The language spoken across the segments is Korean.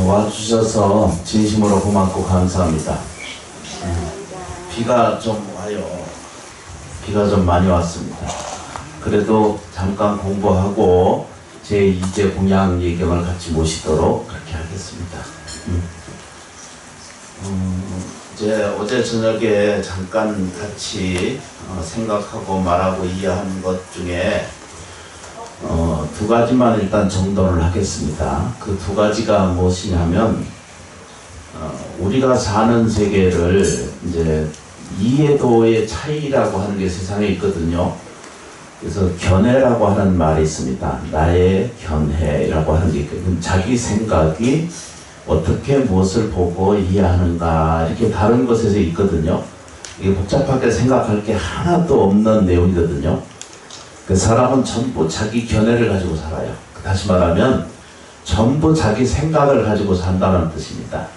와주셔서 진심으로 고맙고 감사합니다. 비가 좀 와요. 비가 좀 많이 왔습니다. 그래도 잠깐 공부하고 제2제 공양 예경을 같이 모시도록 그렇게 하겠습니다. 이제 어제 저녁에 잠깐 같이 생각하고 말하고 이해한 것 중에 두 가지만 일단 정돈을 하겠습니다. 그 두 가지가 무엇이냐면 우리가 사는 세계를 이제 이해도의 차이라고 하는 게 세상에 있거든요. 그래서 견해라고 하는 말이 있습니다. 나의 견해라고 하는 게 있거든요. 자기 생각이 어떻게 무엇을 보고 이해하는가 이렇게 다른 것에서 있거든요. 이게 복잡하게 생각할 게 하나도 없는 내용이거든요. 그 사람은 전부 자기 견해를 가지고 살아요. 다시 말하면 전부 자기 생각을 가지고 산다는 뜻입니다.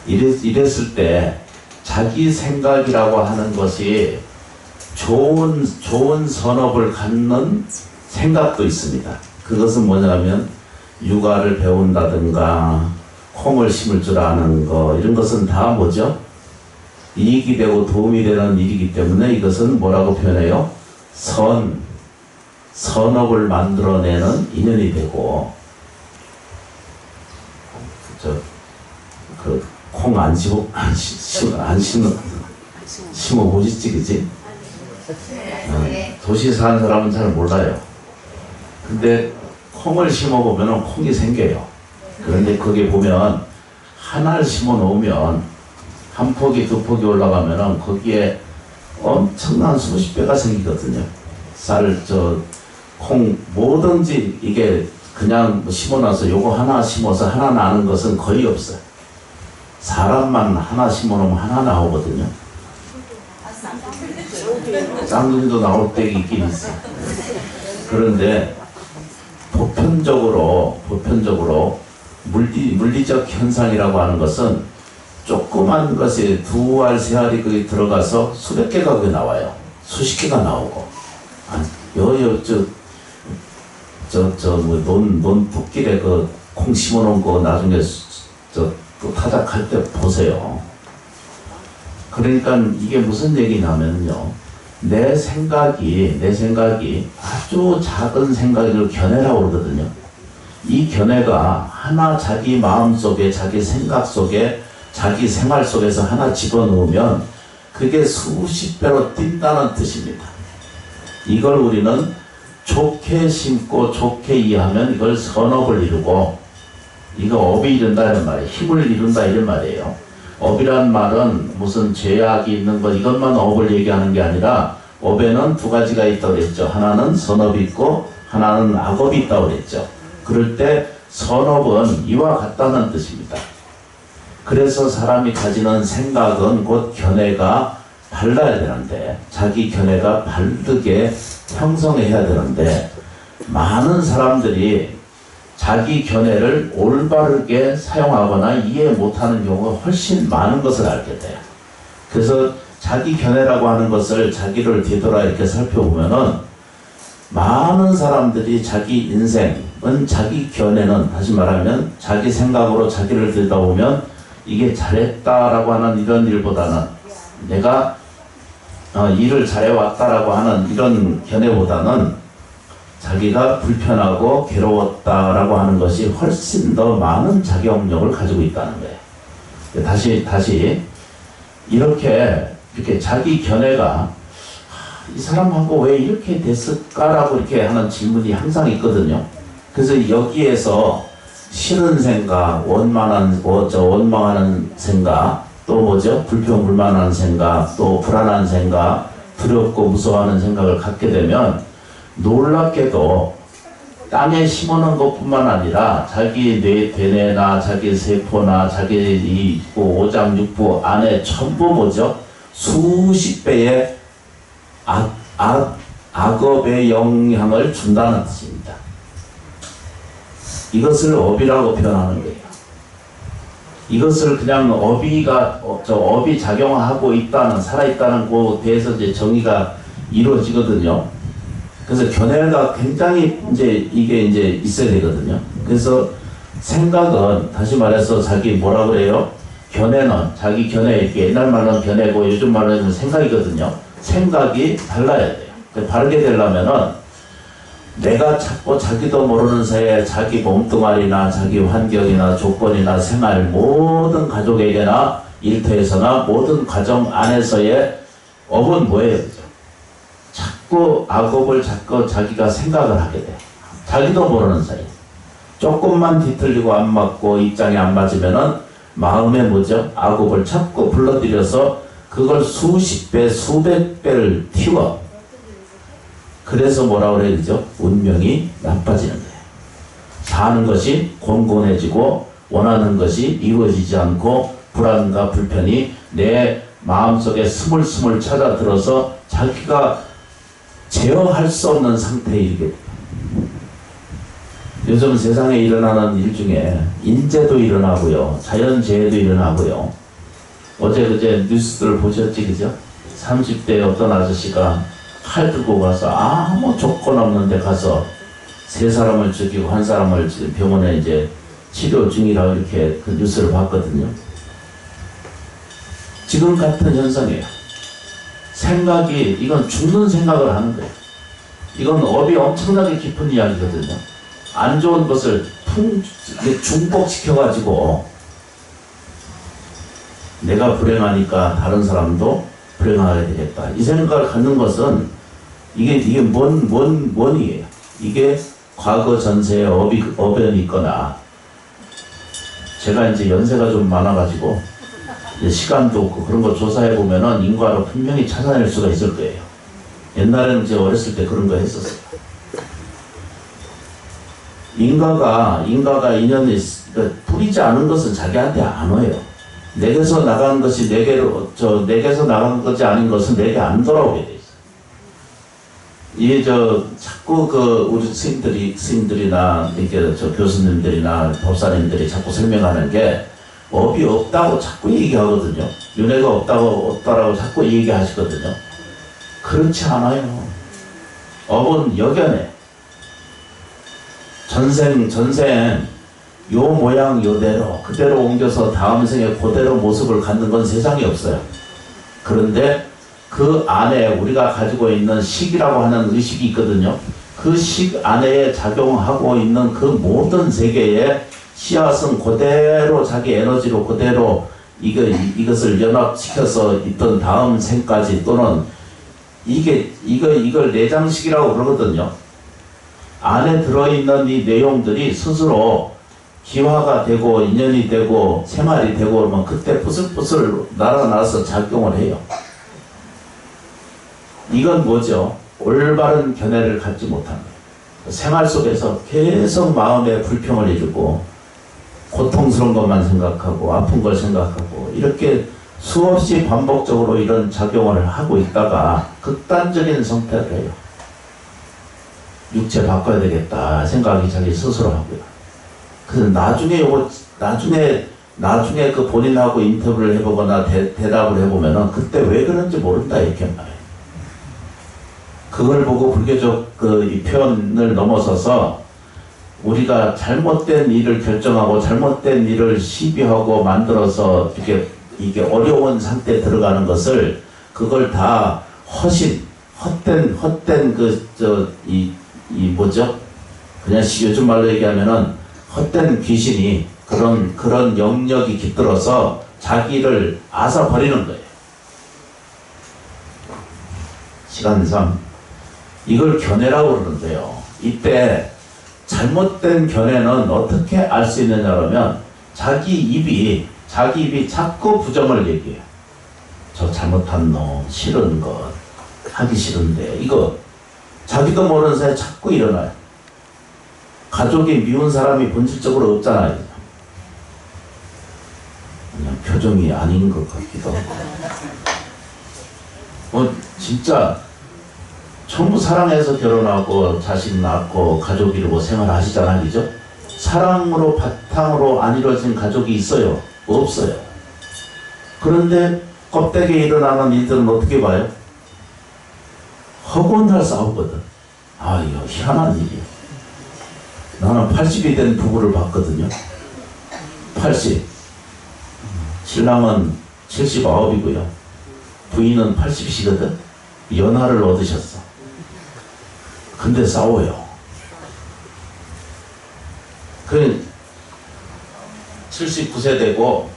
이랬을 때 자기 생각이라고 하는 것이 좋은 선업을 갖는 생각도 있습니다. 그것은 뭐냐면 육아를 배운다든가 콩을 심을 줄 아는 거 이런 것은 다 뭐죠? 이익이 되고 도움이 되는 일이기 때문에 이것은 뭐라고 표현해요? 선업을 만들어내는 인연이 되고 콩 안 심어 보시지, 그지? 도시 사는 사람은 잘 몰라요. 근데 콩을 심어 보면 콩이 생겨요. 그런데 거기 보면 하나를 심어 놓으면 한 포기 두 포기 올라가면 거기에 엄청난 수십 배가 생기거든요. 콩 뭐든지 이게 그냥 심어놔서 요거 하나 심어서 하나 나는 것은 거의 없어요. 사람만 하나 심어놓으면 하나 나오거든요. 쌍둥이도 나올 때 있긴 있어요. 그런데 보편적으로 물리적 현상이라고 하는 것은 조그만 것이 두 알, 세 알이 거기 들어가서 수백 개가 거기 나와요. 수십 개가 나오고. 논 붓길에 그 콩 심어놓은 거 나중에 또 타작할 때 보세요. 그러니까 이게 무슨 얘기냐면요. 내 생각이 아주 작은 생각을 견해라고 그러거든요. 이 견해가 하나 자기 마음 속에, 자기 생각 속에, 자기 생활 속에서 하나 집어넣으면 그게 수십 배로 뛴다는 뜻입니다. 이걸 우리는 좋게 심고 좋게 이해하면 이걸 선업을 이루고, 이거 업이 이룬다 이런 말이에요. 힘을 이룬다 이런 말이에요. 업이란 말은 무슨 죄악이 있는 것 이것만 업을 얘기하는 게 아니라 업에는 두 가지가 있다고 그랬죠. 하나는 선업이 있고 하나는 악업이 있다고 그랬죠. 그럴 때 선업은 이와 같다는 뜻입니다. 그래서 사람이 가지는 생각은 곧 견해가 발라야 되는데, 자기 견해가 바르게 형성해야 되는데, 많은 사람들이 자기 견해를 올바르게 사용하거나 이해 못하는 경우가 훨씬 많은 것을 알게 돼요. 그래서 자기 견해라고 하는 것을 자기를 뒤돌아 이렇게 살펴보면은 많은 사람들이 자기 인생은 자기 견해는, 다시 말하면 자기 생각으로 자기를 들여다보면 이게 잘했다라고 하는 이런 일보다는, 내가 일을 잘해왔다라고 하는 이런 견해보다는 자기가 불편하고 괴로웠다라고 하는 것이 훨씬 더 많은 작용력을 가지고 있다는 거예요. 다시 이렇게 자기 견해가 이 사람하고 왜 이렇게 됐을까라고 이렇게 하는 질문이 항상 있거든요. 그래서 여기에서 싫은 생각, 원망하는 생각, 또 뭐죠? 불평불만하는 생각, 또 불안한 생각, 두렵고 무서워하는 생각을 갖게 되면 놀랍게도 땅에 심어놓은 것뿐만 아니라 자기 되뇌나 자기 세포나 자기 이 오장육부 안에 전부 뭐죠? 수십 배의 악업의 영향을 준다는 뜻입니다. 이것을 업이라고 표현하는 거예요. 이것을 그냥 업이 작용하고 있다는, 살아있다는 것에 대해서 이제 정의가 이루어지거든요. 그래서 견해가 굉장히 이게 있어야 되거든요. 그래서 생각은 다시 말해서 자기 뭐라 그래요? 견해는 자기 견해 이렇게 옛날 말은 견해고 요즘 말은 생각이거든요. 생각이 달라야 돼요. 바르게 되려면은 내가 자꾸 자기도 모르는 사이에 자기 몸뚱아리나 자기 환경이나 조건이나 생활 모든 가족에게나 일터에서나 모든 가정 안에서의 업은 뭐예요? 자꾸 악업을 자꾸 자기가 생각을 하게 돼. 자기도 모르는 사이. 조금만 뒤틀리고 안 맞고 입장이 안 맞으면은 마음에 뭐죠? 악업을 자꾸 불러들여서 그걸 수십 배, 수백 배를 튀워. 그래서 뭐라 그래야 되죠? 운명이 나빠지는 거예요. 사는 것이 곤곤해지고 원하는 것이 이루어지지 않고 불안과 불편이 내 마음속에 스물스물 찾아들어서 자기가 제어할 수 없는 상태에 이르게 돼요. 요즘 세상에 일어나는 일 중에 인재도 일어나고요. 자연재해도 일어나고요. 어제 그제 뉴스들 보셨지 그죠? 30대 어떤 아저씨가 칼 들고 가서 아무 조건 없는데 가서 3사람을 죽이고 1사람을 지금 병원에 이제 치료 중이라고 이렇게 그 뉴스를 봤거든요. 지금 같은 현상이에요. 생각이 이건 죽는 생각을 하는 거예요. 이건 업이 엄청나게 깊은 이야기거든요. 안 좋은 것을 중복시켜가지고 내가 불행하니까 다른 사람도 불행하게 되겠다. 이 생각을 갖는 것은 이게 뭔 이에요. 이게 과거 전세에 어변이 있거나 제가 이제 연세가 좀 많아가지고 이제 시간도 없고 그런 거 조사해 보면은 인과로 분명히 찾아낼 수가 있을 거예요. 옛날에는 이제 어렸을 때 그런 거 했었어요. 인가가 인연이 뿌리지 않은 것은 자기한테 안 와요. 내게서 나간 것이 내게서 나간 것이 아닌 것은 내게 안 돌아오게 돼 있어요. 이게 자꾸 우리 스님들이나 이렇게 교수님들이나 법사님들이 자꾸 설명하는 게 업이 없다고 자꾸 얘기하거든요. 윤회가 없다라고 자꾸 얘기하시거든요. 그렇지 않아요. 업은 역연해. 전생 요 모양 요대로 그대로 옮겨서 다음 생에 그대로 모습을 갖는 건 세상에 없어요. 그런데 그 안에 우리가 가지고 있는 식이라고 하는 의식이 있거든요. 그 식 안에 작용하고 있는 그 모든 세계의 씨앗은 그대로 자기 에너지로 그대로 이것을 연합시켜서 있던 다음 생까지 또는 이걸 내장식이라고 그러거든요. 안에 들어있는 이 내용들이 스스로 기화가 되고 인연이 되고 생활이 되고 그러면 그때 부슬부슬 날아나서 작용을 해요. 이건 뭐죠? 올바른 견해를 갖지 못한 거예요. 생활 속에서 계속 마음에 불평을 일으고 고통스러운 것만 생각하고 아픈 걸 생각하고 이렇게 수없이 반복적으로 이런 작용을 하고 있다가 극단적인 선택을 해요. 육체 바꿔야 되겠다 생각이 자기 스스로 하고요. 그래서 나중에 그 본인하고 인터뷰를 해보거나 대답을 해보면은 그때 왜 그런지 모른다 이렇게 말해요. 그걸 보고 불교적 이 표현을 넘어서서 우리가 잘못된 일을 결정하고 잘못된 일을 시비하고 만들어서 이게 어려운 상태에 들어가는 것을 그걸 다 헛된 뭐죠? 그냥 요즘 말로 얘기하면은 헛된 귀신이 그런 영역이 깃들어서 자기를 앗아 버리는 거예요. 시간상 이걸 견해라고 그러는데요. 이때 잘못된 견해는 어떻게 알 수 있느냐 그러면 자기 입이 자꾸 부정을 얘기해요. 저 잘못한 놈, 싫은 것, 하기 싫은데 이거 자기도 모르는 사이에 자꾸 일어나요. 가족이 미운 사람이 본질적으로 없잖아요. 그냥 표정이 아닌 것 같기도 하고. 진짜 전부 사랑해서 결혼하고 자식 낳고 가족 이루고 생활하시잖아요. 그죠? 사랑으로 바탕으로 안 이루어진 가족이 있어요? 없어요. 그런데 껍데기에 일어나는 일들은 어떻게 봐요? 허구한날 싸우거든. 이거 희한한 일이야. 나는 80이 된 부부를 봤거든요. 80. 신랑은 79이고요. 부인은 80이시거든. 연하를 얻으셨어. 근데 싸워요. 그 79세 되고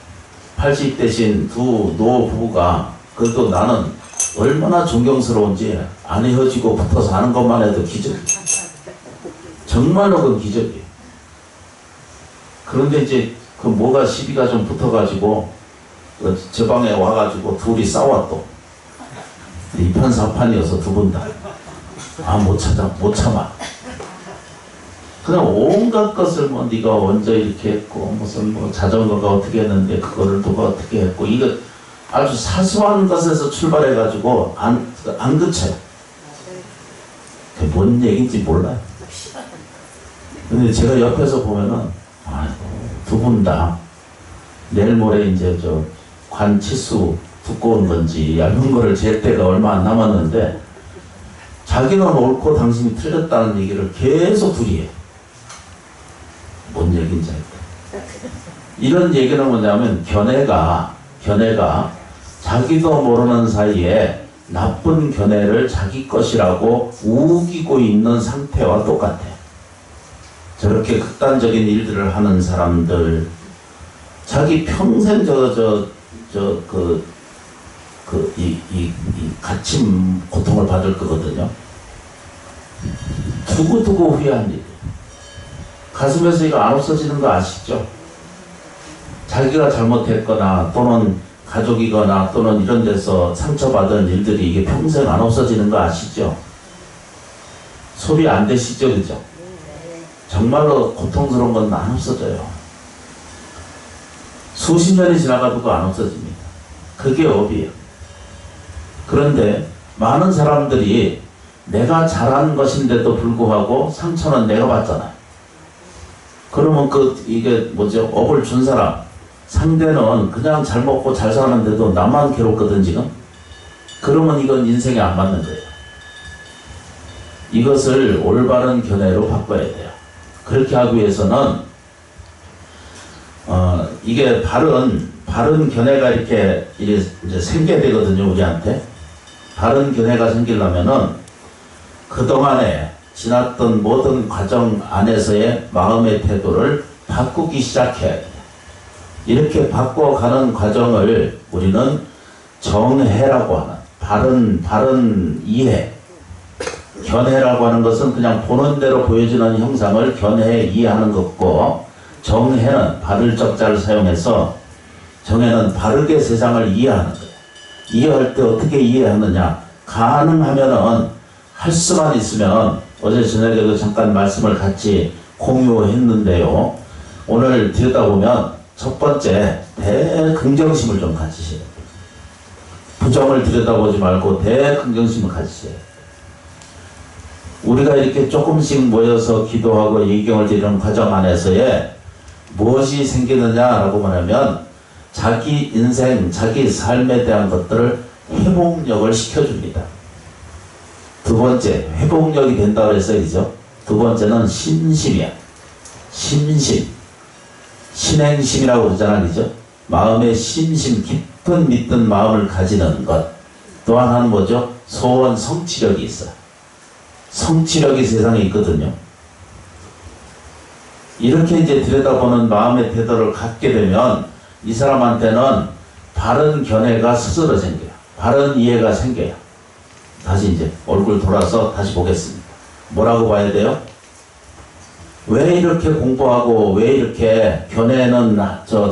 80 대신 두 노 부부가 그래도 나는 얼마나 존경스러운지 안 헤어지고 붙어 사는 것만 해도 기적이야. 정말로 그건 기적이에요. 그런데 이제 그 뭐가 시비가 좀 붙어가지고 제 방에 와가지고 둘이 싸워 또. 이판사판이어서 두 분 다. 못 참아. 그냥 온갖 것을 뭐 네가 먼저 이렇게 했고 무슨 뭐 자전거가 어떻게 했는데 그거를 누가 어떻게 했고 이거 아주 사소한 것에서 출발해가지고 안 그쳐요. 그게 뭔 얘기인지 몰라요. 근데 제가 옆에서 보면은 두 분 다 내일 모레 이제 저 관치수 두꺼운 건지 얇은 거를 잴 때가 얼마 안 남았는데 자기는 옳고 당신이 틀렸다는 얘기를 계속 둘이 해. 뭔 얘기인지 알까? 이런 얘기는 뭐냐면 견해가 자기도 모르는 사이에 나쁜 견해를 자기 것이라고 우기고 있는 상태와 똑같아요. 저렇게 극단적인 일들을 하는 사람들 자기 평생 이 갇힘 고통을 받을 거거든요. 두고두고 후회한 일. 가슴에서 이거 안 없어지는 거 아시죠? 자기가 잘못했거나 또는 가족이거나 또는 이런 데서 상처받은 일들이 이게 평생 안 없어지는 거 아시죠? 소리 안 되시죠? 그죠? 정말로 고통스러운 건 안 없어져요. 수십 년이 지나가도 안 없어집니다. 그게 업이에요. 그런데 많은 사람들이 내가 잘한 것인데도 불구하고 상처는 내가 받잖아요. 그러면 이게 뭐죠? 업을 준 사람, 상대는 그냥 잘 먹고 잘 사는데도 나만 괴롭거든, 지금? 그러면 이건 인생에 안 맞는 거예요. 이것을 올바른 견해로 바꿔야 돼요. 그렇게 하기 위해서는, 이게 바른 견해가 이렇게 이제 생겨야 되거든요, 우리한테. 바른 견해가 생기려면은 그동안에 지났던 모든 과정 안에서의 마음의 태도를 바꾸기 시작해야 돼요. 이렇게 바꿔가는 과정을 우리는 정해라고 하는 바른 이해. 견해라고 하는 것은 그냥 보는 대로 보여지는 형상을 견해에 이해하는 것고, 정해는 바를 적자를 사용해서 정해는 바르게 세상을 이해하는 거예요. 이해할 때 어떻게 이해하느냐? 가능하면은 할 수만 있으면 어제 저녁에도 잠깐 말씀을 같이 공유했는데요. 오늘 들여다보면 첫 번째 대긍정심을 좀 가지셔야 돼요. 부정을 들여다보지 말고 대긍정심을 가지셔야 돼요. 우리가 이렇게 조금씩 모여서 기도하고 예경을 드리는 과정 안에서의 무엇이 생기느냐라고 말하면 자기 인생, 자기 삶에 대한 것들을 회복력을 시켜줍니다. 두 번째, 회복력이 된다고 해서 이죠. 두 번째는 신심이야. 심심. 신행심이라고 그러잖아, 그죠? 마음의 심심, 깊은 믿는 마음을 가지는 것. 또 하나는 뭐죠? 소원 성취력이 있어요. 성취력이 세상에 있거든요. 이렇게 이제 들여다보는 마음의 태도를 갖게 되면 이 사람한테는 바른 견해가 스스로 생겨요. 바른 이해가 생겨요. 다시 이제 얼굴 돌아서 다시 보겠습니다. 뭐라고 봐야 돼요? 왜 이렇게 공부하고 왜 이렇게 견해는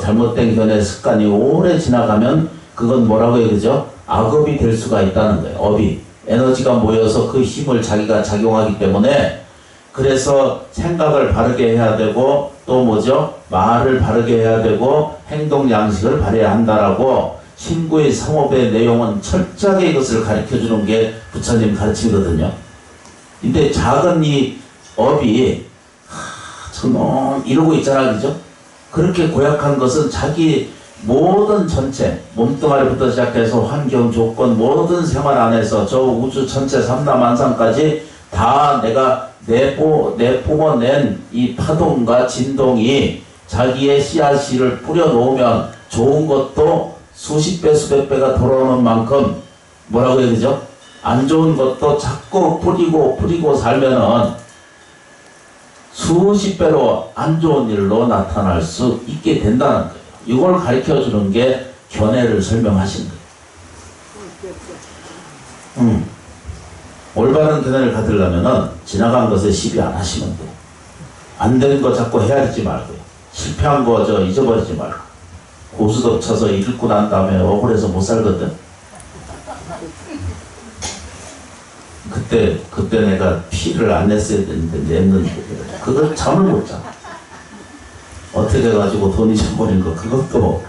잘못된 견해 습관이 오래 지나가면 그건 뭐라고 해야 되죠? 악업이 될 수가 있다는 거예요. 업이. 에너지가 모여서 그 힘을 자기가 작용하기 때문에 그래서 생각을 바르게 해야 되고 또 뭐죠? 말을 바르게 해야 되고 행동 양식을 바라야 한다라고 신구의 상업의 내용은 철저하게 이것을 가르쳐주는 게 부처님 가르치거든요. 근데 작은 이 업이 저놈 이러고 있잖아, 그죠? 그렇게 고약한 것은 자기 모든 전체 몸뚱아리부터 시작해서 환경 조건 모든 생활 안에서 저 우주 전체 삼라만상까지 다 내가 내뿜어낸 이 파동과 진동이 자기의 씨앗을 뿌려 놓으면 좋은 것도 수십 배, 수백 배가 돌아오는 만큼 뭐라고 해야 되죠? 안 좋은 것도 자꾸 뿌리고 살면은 수십 배로 안 좋은 일로 나타날 수 있게 된다는 거예요. 이걸 가르쳐 주는 게 견해를 설명하신 거예요. 올바른 견해를 가지려면은 지나간 것에 시비 안 하시면 돼요. 안 되는 거 자꾸 헤아리지 말고요. 실패한 거 잊어버리지 말고. 고수도 쳐서 읽고 난 다음에 억울해서 못 살거든. 그때 내가 피를 안 냈어야 되는데 냈는데 그걸 잠을 못 자. 어떻게 해가지고 돈 잊어버린 거 그것도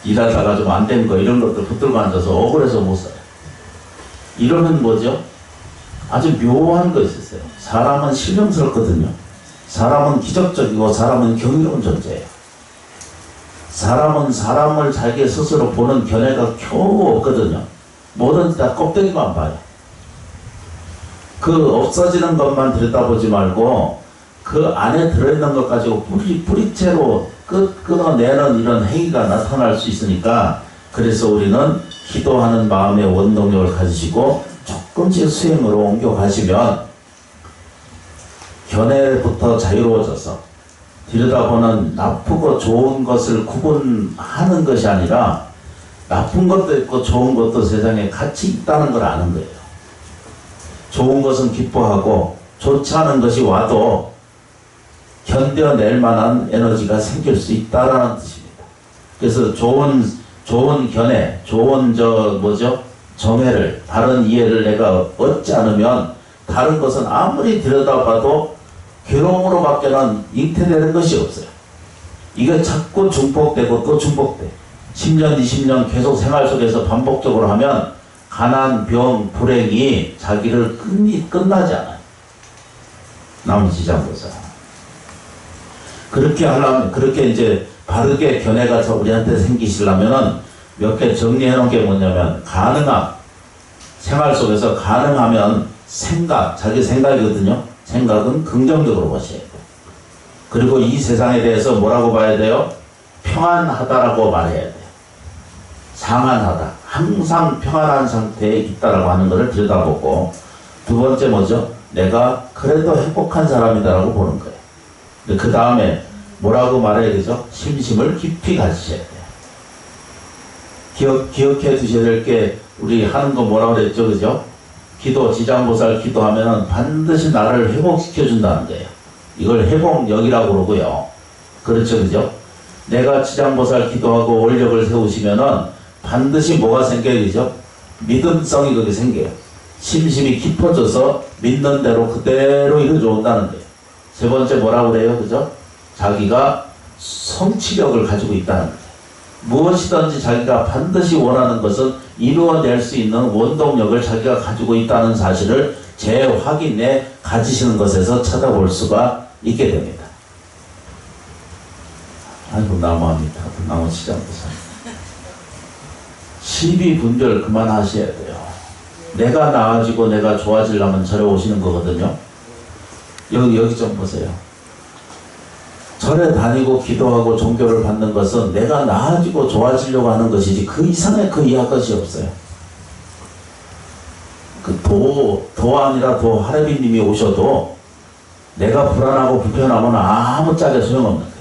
일하다가 좀 안 된 거 이런 것들 붙들고 앉아서 억울해서 못 살아요. 이러면 뭐죠? 아주 묘한 거 있었어요. 사람은 신령스럽거든요. 사람은 기적적이고 사람은 경이로운 존재예요. 사람은 사람을 자기 스스로 보는 견해가 겨우 없거든요. 뭐든지 다 껍데기만 봐요. 그 없어지는 것만 들여다보지 말고 그 안에 들어있는 것 가지고 뿌리채로 끊어내는 이런 행위가 나타날 수 있으니까 그래서 우리는 기도하는 마음의 원동력을 가지시고 조금씩 수행으로 옮겨가시면 견해부터 자유로워져서 들여다보는 나쁘고 좋은 것을 구분하는 것이 아니라 나쁜 것도 있고 좋은 것도 세상에 같이 있다는 걸 아는 거예요. 좋은 것은 기뻐하고 좋지 않은 것이 와도 견뎌낼 만한 에너지가 생길 수 있다라는 뜻입니다. 그래서 좋은 견해, 좋은 정해를, 바른 이해를 내가 얻지 않으면 다른 것은 아무리 들여다봐도 괴로움으로밖에는 잉태되는 것이 없어요. 이게 자꾸 중복되고 또 중복돼. 10년, 20년 계속 생활 속에서 반복적으로 하면 가난, 병, 불행이 자기를 끝나지 않아요. 나머지장보사. 그렇게 이제 바르게 견해가 우리한테 생기시려면은 몇 개 정리해 놓은 게 뭐냐면 생활 속에서 가능하면 자기 생각이거든요. 생각은 긍정적으로 보셔야 돼요. 그리고 이 세상에 대해서 뭐라고 봐야 돼요? 평안하다라고 말해야 돼요. 상안하다. 항상 평안한 상태에 있다라고 하는 것을 들여다보고 두 번째 뭐죠? 내가 그래도 행복한 사람이다라고 보는 거예요. 그 다음에 뭐라고 말해야 되죠? 심심을 깊이 가지셔야 돼요. 기억해 두셔야 될 게 우리 하는 거 뭐라고 그랬죠? 그죠? 지장보살 기도하면은 반드시 나를 회복시켜 준다는 거예요. 이걸 회복력이라고 그러고요. 그렇죠, 그죠? 내가 지장보살 기도하고 원력을 세우시면은 반드시 뭐가 생겨요, 그죠? 믿음성이 그게 생겨요. 심심이 깊어져서 믿는 대로 그대로 이루어져 온다는 거예요. 세 번째 뭐라고 그래요, 그죠? 자기가 성취력을 가지고 있다는 거예요. 무엇이든지 자기가 반드시 원하는 것은 이루어낼 수 있는 원동력을 자기가 가지고 있다는 사실을 재확인해 가지시는 것에서 찾아볼 수가 있게 됩니다. 아이고 나무합니다. 나무 시장보살. 시비 분별 그만하셔야 돼요. 내가 나아지고 내가 좋아지려면 절에 오시는 거거든요. 여기 좀 보세요. 절에 다니고 기도하고 종교를 받는 것은 내가 나아지고 좋아지려고 하는 것이지 그 이상의 그 이하 것이 없어요. 도 아니라 도 하레비님이 오셔도 내가 불안하고 불편하면 아무 짝에 소용없는 거예요.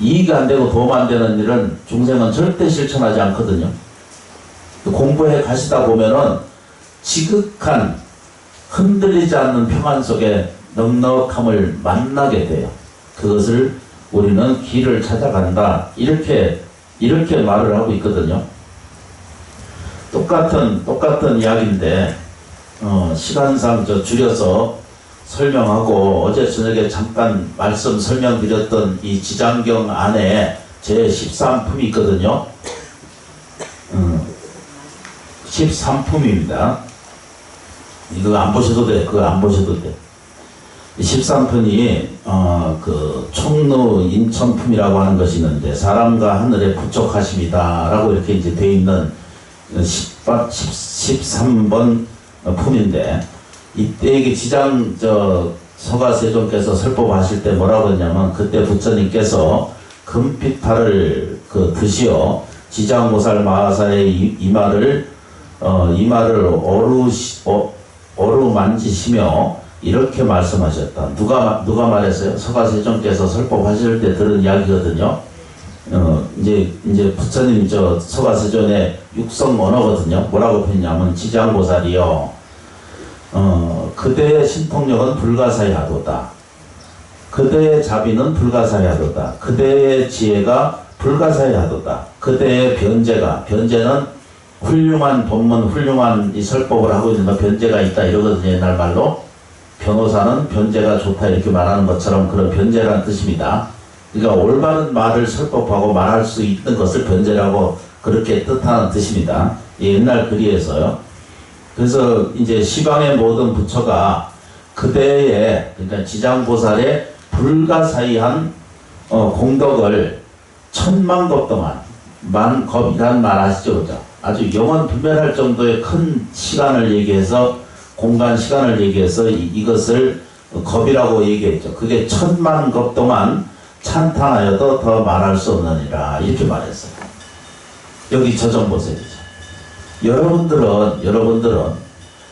이익이 안 되고 도움 안 되는 일은 중생은 절대 실천하지 않거든요. 공부해 가시다 보면은 지극한 흔들리지 않는 평안 속에 넉넉함을 만나게 돼요. 그것을 우리는 길을 찾아간다. 이렇게 말을 하고 있거든요. 똑같은 이야기인데, 시간상 줄여서 설명하고 어제 저녁에 잠깐 말씀 설명드렸던 이 지장경 안에 제 13품이 있거든요. 13품입니다. 이거 안 보셔도 돼. 그거 안 보셔도 돼. 13편이 그 총루 인천품이라고 하는 것이 있는데 사람과 하늘의 부족하심이다 라고 이렇게 이제 되어 있는 13번 품인데 이때 이게 서가세존께서 설법하실 때 뭐라고 했냐면, 그때 부처님께서 금빛팔을 드시어 지장보살 마하사의 이마를 어루만지시며 이렇게 말씀하셨다. 누가 말했어요? 서가세존께서 설법하실 때 들은 이야기거든요. 이제 부처님 서가세존의 육성 언어거든요. 뭐라고 했냐면, 지장보살이요, 그대의 신통력은 불가사의하도다. 그대의 자비는 불가사의하도다. 그대의 지혜가 불가사의하도다. 그대의 변제는 훌륭한 법문, 훌륭한 이 설법을 하고 있는 거 변제가 있다 이러거든요. 옛날 말로. 변호사는 변제가 좋다 이렇게 말하는 것처럼 그런 변제라는 뜻입니다. 그러니까 올바른 말을 설법하고 말할 수 있는 것을 변제라고 그렇게 뜻하는 뜻입니다. 옛날 글이에서요. 그래서 이제 시방의 모든 부처가 그대의, 그러니까 지장보살의 불가사의한 공덕을 천만겁 동안, 만겁이란 말 아시죠? 그죠? 아주 영원 분별할 정도의 큰 시간을 얘기해서, 공간 시간을 얘기해서 이것을 겁이라고 얘기했죠. 그게 천만겁 동안 찬탄하여도 더 말할 수 없느니라 이렇게 말했어요. 여기 저 좀 보세요. 여러분들은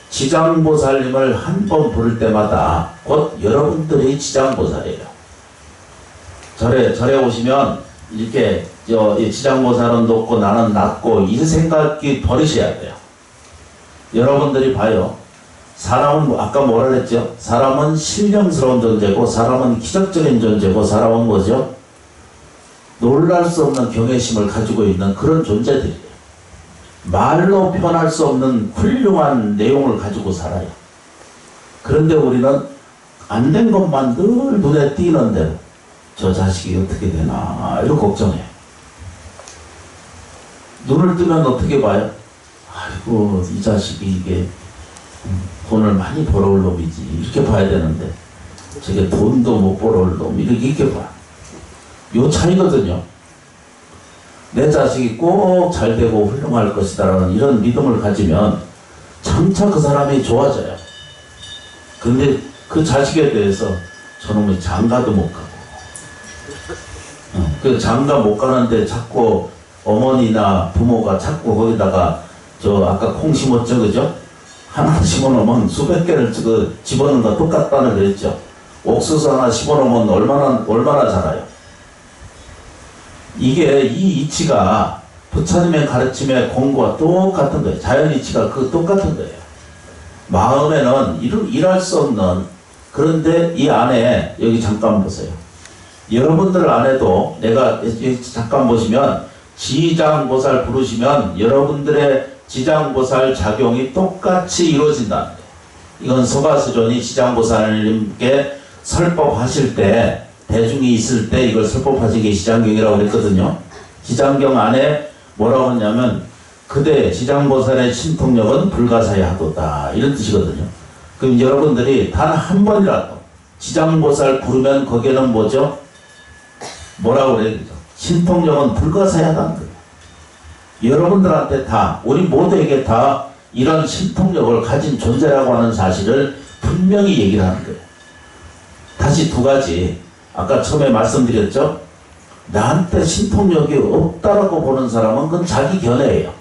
지장보살님을 한 번 부를 때마다 곧 여러분들이 지장보살이에요. 절에 오시면 이렇게 지장보살은 높고 나는 낮고 이 생각이 버리셔야 돼요. 여러분들이 봐요. 사람은 아까 뭐라 그랬죠? 사람은 신령스러운 존재고, 사람은 기적적인 존재고, 사람은 뭐죠? 놀랄 수 없는 경외심을 가지고 있는 그런 존재들이에요. 말로 표현할 수 없는 훌륭한 내용을 가지고 살아요. 그런데 우리는 안 된 것만 늘 눈에 띄는 대로 저 자식이 어떻게 되나 이런 걱정해. 눈을 뜨면 어떻게 봐요? 아이고 이 자식이 이게 돈을 많이 벌어올 놈이지 이렇게 봐야 되는데, 저게 돈도 못 벌어올 놈 이렇게 봐. 요 차이거든요. 내 자식이 꼭 잘되고 훌륭할 것이다라는 이런 믿음을 가지면 장차 그 사람이 좋아져요. 근데 그 자식에 대해서 저놈이 장가도 못 가고, 그 장가 못 가는데 자꾸 어머니나 부모가 자꾸 거기다가 아까 콩 심었죠, 그죠? 하나 심어놓으면 수백 개를 집어넣는 거 똑같다는 그랬죠. 옥수수 하나 심어놓으면 얼마나 자라요. 이게 이 이치가 부처님의 가르침의 공과 똑같은 거예요. 자연 이치가 똑같은 거예요. 마음에는 일할 수 없는, 그런데 이 안에 여기 잠깐 보세요. 여러분들 안에도 내가 잠깐 보시면 지장보살 부르시면 여러분들의 지장보살 작용이 똑같이 이루어진다는 거예요. 이건 서가수존이 지장보살님께 설법하실 때, 대중이 있을 때 이걸 설법하시기 지장경이라고 그랬거든요. 지장경 안에 뭐라고 하냐면, 그대 지장보살의 신통력은 불가사의하도다 이런 뜻이거든요. 그럼 여러분들이 단 한 번이라도 지장보살 부르면 거기에는 뭐죠? 뭐라고 그래요? 신통력은 불가사의하다는 거예요. 여러분들한테 다, 우리 모두에게 다 이런 신통력을 가진 존재라고 하는 사실을 분명히 얘기를 하는 거예요. 다시 두 가지, 아까 처음에 말씀드렸죠? 나한테 신통력이 없다라고 보는 사람은 그건 자기 견해예요.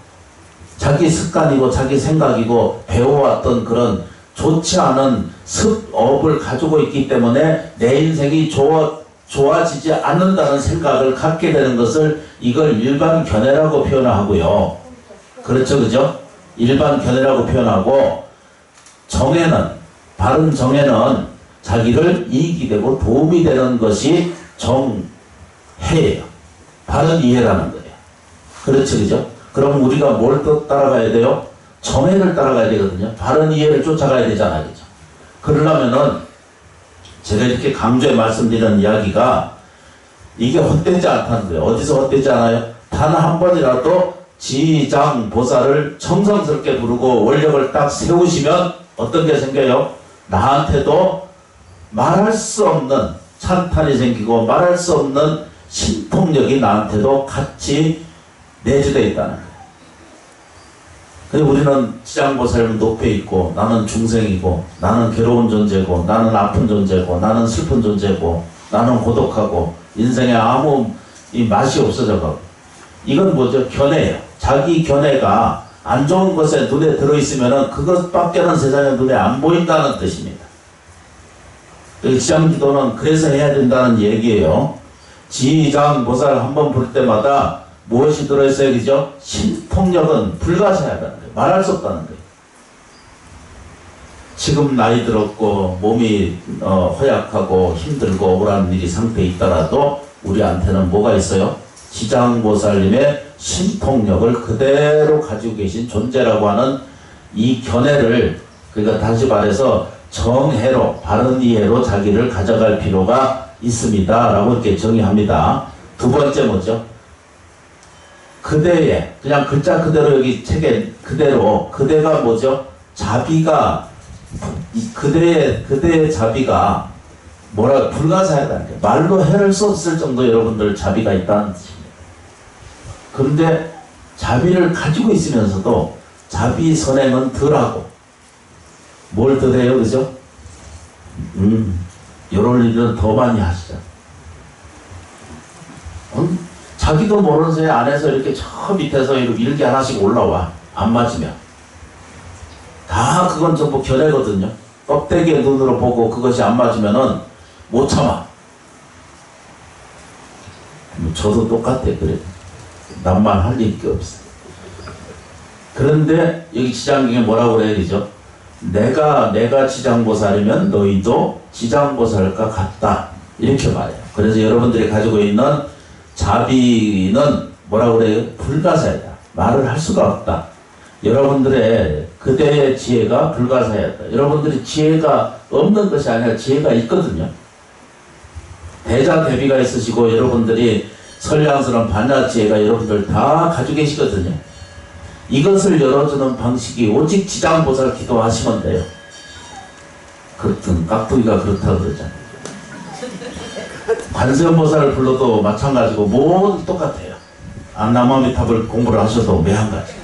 자기 습관이고 자기 생각이고 배워왔던 그런 좋지 않은 습업을 가지고 있기 때문에 내 인생이 좋아지지 않는다는 생각을 갖게 되는 것을 이걸 일반 견해라고 표현하고요. 그렇죠, 그죠? 일반 견해라고 표현하고, 정해는, 바른 정해는 자기를 이익이 되고 도움이 되는 것이 정해예요. 바른 이해라는 거예요. 그렇죠, 그죠? 그럼 우리가 뭘 또 따라가야 돼요? 정해를 따라가야 되거든요. 바른 이해를 쫓아가야 되잖아요, 그죠? 그러려면은 제가 이렇게 강조해 말씀드리는 이야기가 이게 헛되지 않다는 거예요. 어디서 헛되지 않아요? 단 한 번이라도 지장보살을 정성스럽게 부르고 원력을 딱 세우시면 어떤 게 생겨요? 나한테도 말할 수 없는 찬탄이 생기고 말할 수 없는 신통력이 나한테도 같이 내주되어 있다는 거예요. 근데 우리는 지장보살은 높여 있고, 나는 중생이고, 나는 괴로운 존재고, 나는 아픈 존재고, 나는 슬픈 존재고, 나는 고독하고, 인생에 아무 이 맛이 없어져가고. 이건 뭐죠? 견해예요. 자기 견해가 안 좋은 것에 눈에 들어있으면은 그것밖에는 세상에 눈에 안 보인다는 뜻입니다. 지장기도는 그래서 해야 된다는 얘기예요. 지장보살 한번 볼 때마다 무엇이 들어있어야 되죠? 신통력은 불가사하다는 거예요. 말할 수 없다는 거예요. 지금 나이 들었고 몸이 허약하고 힘들고 억울한 일이 상태에 있더라도 우리한테는 뭐가 있어요? 지장보살님의 신통력을 그대로 가지고 계신 존재라고 하는 이 견해를, 그러니까 다시 말해서 정해로, 바른 이해로 자기를 가져갈 필요가 있습니다 라고 이렇게 정의합니다. 두 번째 뭐죠? 그대의, 그냥 글자 그대로 여기 책에 그대로, 그대가 뭐죠? 자비가, 그대의 자비가 뭐라, 불가사하다는 게 말로 해낼 수 없을 정도 여러분들 자비가 있다는 뜻입니다. 그런데 자비를 가지고 있으면서도 자비 선행은 덜하고, 뭘 덜해요, 그죠? 이런 일은 더 많이 하시죠. 자기도 모르는 사이 안에서 이렇게 저 밑에서 이렇게 일기 하나씩 올라와. 안 맞으면. 다 그건 전부 견해거든요. 껍데기의 눈으로 보고 그것이 안 맞으면은 못 참아. 저도 똑같아. 그래. 남만 할 일이 없어. 그런데 여기 지장경에 뭐라고 그래야 되죠? 내가 지장보살이면 너희도 지장보살과 같다. 이렇게 말해요. 그래서 여러분들이 가지고 있는 자비는 뭐라고 그래요? 불가사하다. 말을 할 수가 없다. 여러분들의 그대의 지혜가 불가사하다. 여러분들이 지혜가 없는 것이 아니라 지혜가 있거든요. 대자대비가 있으시고 여러분들이 선량스러운 반야지혜가 여러분들 다 가지고 계시거든요. 이것을 열어주는 방식이 오직 지장보살 기도하시면 돼요. 그렇든 깍두기가 그렇다고 그러잖아요. 관세음보살을 불러도 마찬가지고 모두 똑같아요. 안남아미탑을 공부를 하셔도 매한가지.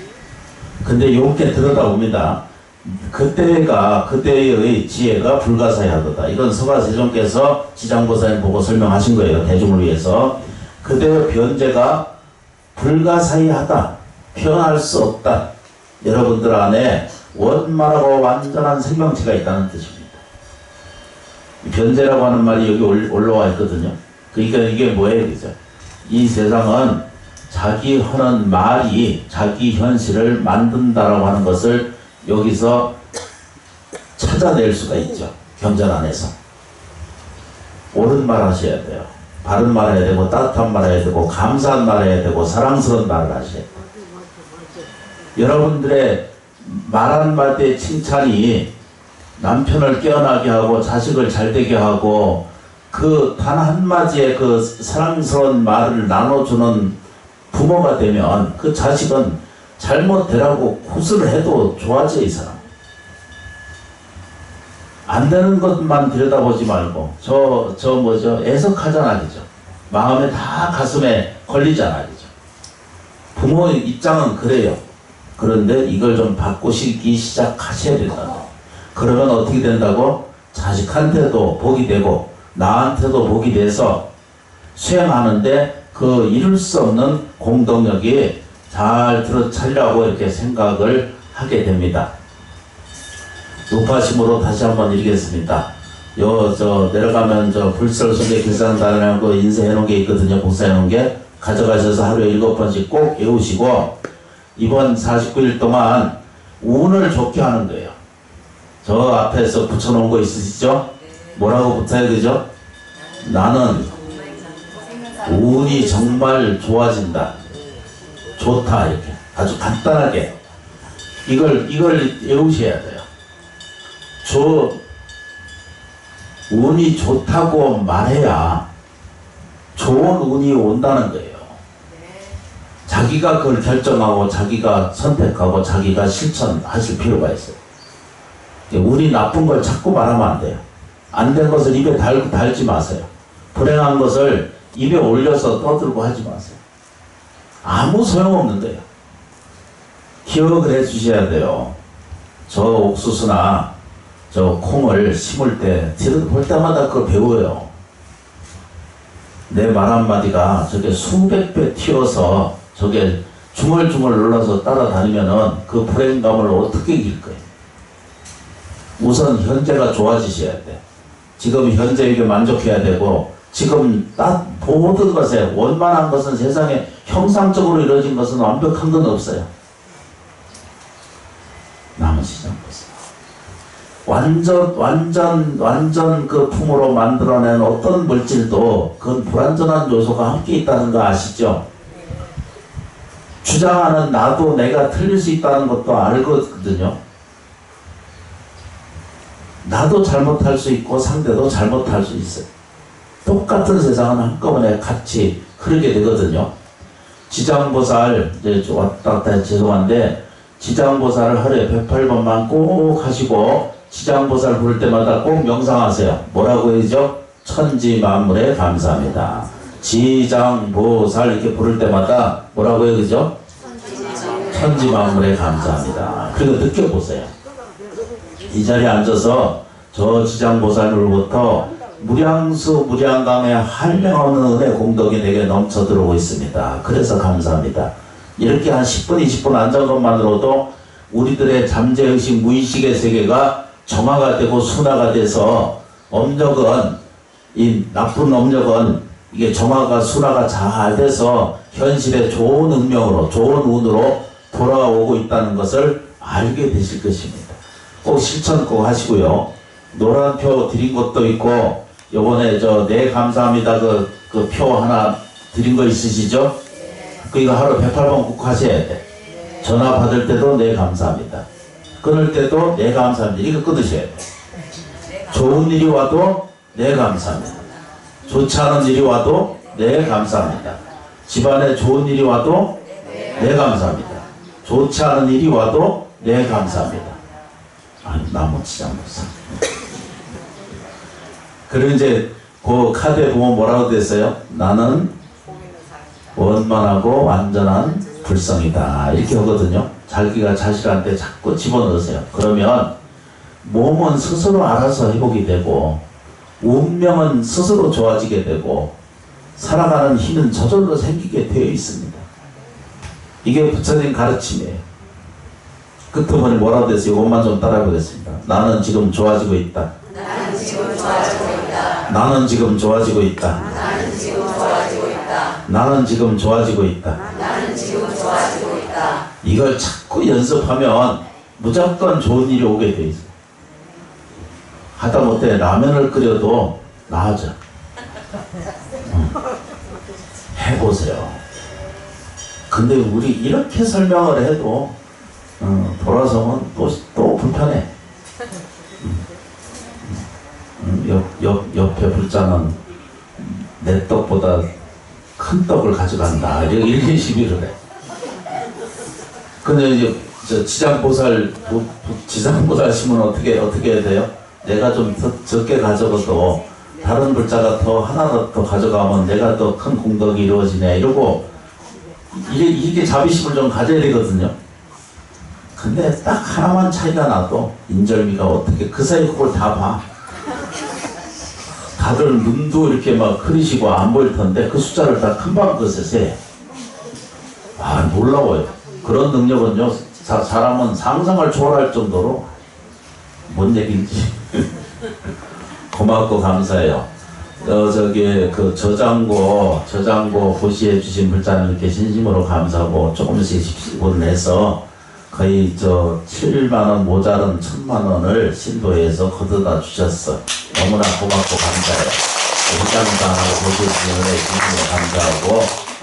근데 요렇게 들여다봅니다. 그때의 지혜가 불가사의하도다. 이건 서가세종께서 지장보살을 보고 설명하신 거예요. 대중을 위해서. 그때의 변제가 불가사의하다. 표현할 수 없다. 여러분들 안에 원만하고 완전한 생명체가 있다는 뜻입니다. 변제라고 하는 말이 여기 올라와 있거든요. 그러니까 이게 뭐예요? 그죠? 이 세상은 자기 하는 말이 자기 현실을 만든다라고 하는 것을 여기서 찾아낼 수가 있죠. 경전 안에서. 옳은 말 하셔야 돼요. 바른 말 해야 되고, 따뜻한 말 해야 되고, 감사한 말 해야 되고, 사랑스러운 말을 하셔야 돼요. 여러분들의 말한 말의 칭찬이 남편을 깨어나게 하고 자식을 잘되게 하고 그 단 한마디의 그 사랑스러운 말을 나눠주는 부모가 되면 그 자식은 잘못되라고 구슬을 해도 좋아져. 이 사람. 안 되는 것만 들여다보지 말고 저 뭐죠? 애석하잖아. 그죠? 마음에 다 가슴에 걸리잖아. 그죠? 부모의 입장은 그래요. 그런데 이걸 좀 바꾸시기 시작하셔야 된다. 그러면 어떻게 된다고? 자식한테도 복이 되고 나한테도 복이 돼서 수행하는데 그 이룰 수 없는 공동력이 잘 들어차려고 이렇게 생각을 하게 됩니다. 높아심으로 다시 한번 읽겠습니다. 내려가면 불설속의 길상단이라는 거 인쇄해 놓은 게 있거든요. 복사해 놓은 게. 가져가셔서 하루에 7번씩 꼭 외우시고 이번 49일 동안 운을 좋게 하는 거예요. 저 앞에서 붙여놓은 거 있으시죠? 뭐라고 붙어야 되죠? 나는 운이 정말 좋아진다. 좋다. 이렇게 아주 간단하게 이걸 외우셔야 돼요. 운이 좋다고 말해야 좋은 운이 온다는 거예요. 자기가 그걸 결정하고 자기가 선택하고 자기가 실천하실 필요가 있어요. 운이 나쁜 걸 자꾸 말하면 안 돼요. 안 된 것을 입에 달지 마세요. 불행한 것을 입에 올려서 떠들고 하지 마세요. 아무 소용없는 거예요. 기억을 해 주셔야 돼요. 저 옥수수나 저 콩을 심을 때 볼 때마다 그걸 배워요. 내 말 한마디가 저게 수백 배 튀어서 저게 중얼중얼 눌러서 따라다니면은 그 불행감을 어떻게 이길 거예요? 우선 현재가 좋아지셔야 돼. 지금 현재에게 만족해야 되고, 지금 모든 것에 원만한 것은 세상에 형상적으로 이루어진 것은 완벽한 건 없어요. 남은 시장 보세요. 완전 그 품으로 만들어낸 어떤 물질도 그건 불완전한 요소가 함께 있다는 거 아시죠? 주장하는 나도 내가 틀릴 수 있다는 것도 알거든요. 나도 잘못할 수 있고 상대도 잘못할 수 있어요. 똑같은 세상은 한꺼번에 같이 흐르게 되거든요. 지장보살, 이제 왔다 갔다 죄송한데, 지장보살을 하루에 108번만 꼭 하시고, 지장보살 부를 때마다 꼭 명상하세요. 뭐라고 해야죠? 천지만물에 감사합니다. 지장보살 이렇게 부를 때마다 뭐라고 해야 되죠? 천지만물에 감사합니다. 그리고 느껴보세요. 이 자리에 앉아서 저 지장보살로부터 무량수 무량강의 한량없는 은혜 공덕이 내게 넘쳐 들어오고 있습니다. 그래서 감사합니다. 이렇게 한 10분 20분 앉은 것만으로도 우리들의 잠재의식 무의식의 세계가 정화가 되고 순화가 돼서 업력은, 이 나쁜 업력은 이게 정화가 순화가 잘 돼서 현실의 좋은 운명으로 좋은 운으로 돌아오고 있다는 것을 알게 되실 것입니다. 꼭 실천 꼭 하시고요. 노란 표 드린 것도 있고, 요번에 네 감사합니다 그 표 하나 드린 거 있으시죠? 그거 하루 108번 꼭 하셔야 돼. 전화 받을 때도 네 감사합니다. 끊을 때도 네 감사합니다. 이거 끊으셔야 돼. 좋은 일이 와도 네 감사합니다. 좋지 않은 일이 와도 네 감사합니다. 집안에 좋은 일이 와도 네 감사합니다. 좋지 않은 일이 와도 네 감사합니다. 나무 지장보살. 그리고 이제 그 카드에 보면 뭐라고 됐어요? 나는 원만하고 완전한 불성이다. 이렇게 하거든요. 자기가 자신한테 자꾸 집어넣으세요. 그러면 몸은 스스로 알아서 회복이 되고, 운명은 스스로 좋아지게 되고, 살아가는 힘은 저절로 생기게 되어 있습니다. 이게 부처님 가르침이에요. 끝부분에 뭐라고 됐어요? 이것만 좀 따라해 보겠습니다. 나는 지금 좋아지고 있다. 나는 지금 좋아지고 있다. 나는 지금 좋아지고 있다. 나는 지금 좋아지고 있다. 나는 지금 좋아지고 있다. 나는 지금 좋아지고 있다. 이걸 자꾸 연습하면 무조건 좋은 일이 오게 돼 있어요. 하다못해 라면을 끓여도 나아져. 해보세요. 근데 우리 이렇게 설명을 해도 돌아서면 또 불편해. 옆에 불자는 내 떡보다 큰 떡을 가져간다. 이렇게 시비를 해. 근데 이제 지장보살 심은 어떻게 해야 돼요? 내가 좀 적게 가져가도 다른 불자가 하나 더 가져가면 내가 더 큰 공덕이 이루어지네. 이러고 이게 자비심을 좀 가져야 되거든요. 근데 딱 하나만 차이가 나도 인절미가 어떻게 그 사이 그걸 다 봐. 다들 눈도 이렇게 막 흐리시고 안 보일 텐데 그 숫자를 다 금방 그것에 세. 놀라워요. 그런 능력은요, 사람은 상상을 초월할 정도로 뭔 얘기인지. 고맙고 감사해요. 그 저장고 보시해 주신 불자님께 진심으로 감사하고 조금씩 10분 내서 거의 7만원 모자른 1000만원을 신도에서 거둬다 주셨어. 너무나 고맙고 감사해요. 회장단하고 보시해 주신 은혜에 진심으로 감사하고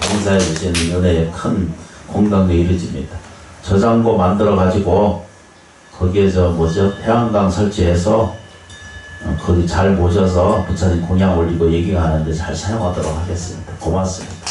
봉사해 주신 은혜에 큰 공덕이 이루어집니다. 저장고 만들어 가지고 거기에 태양광 설치해서 거기 잘 모셔서 부처님 공양 올리고 얘기가 하는데 잘 사용하도록 하겠습니다. 고맙습니다.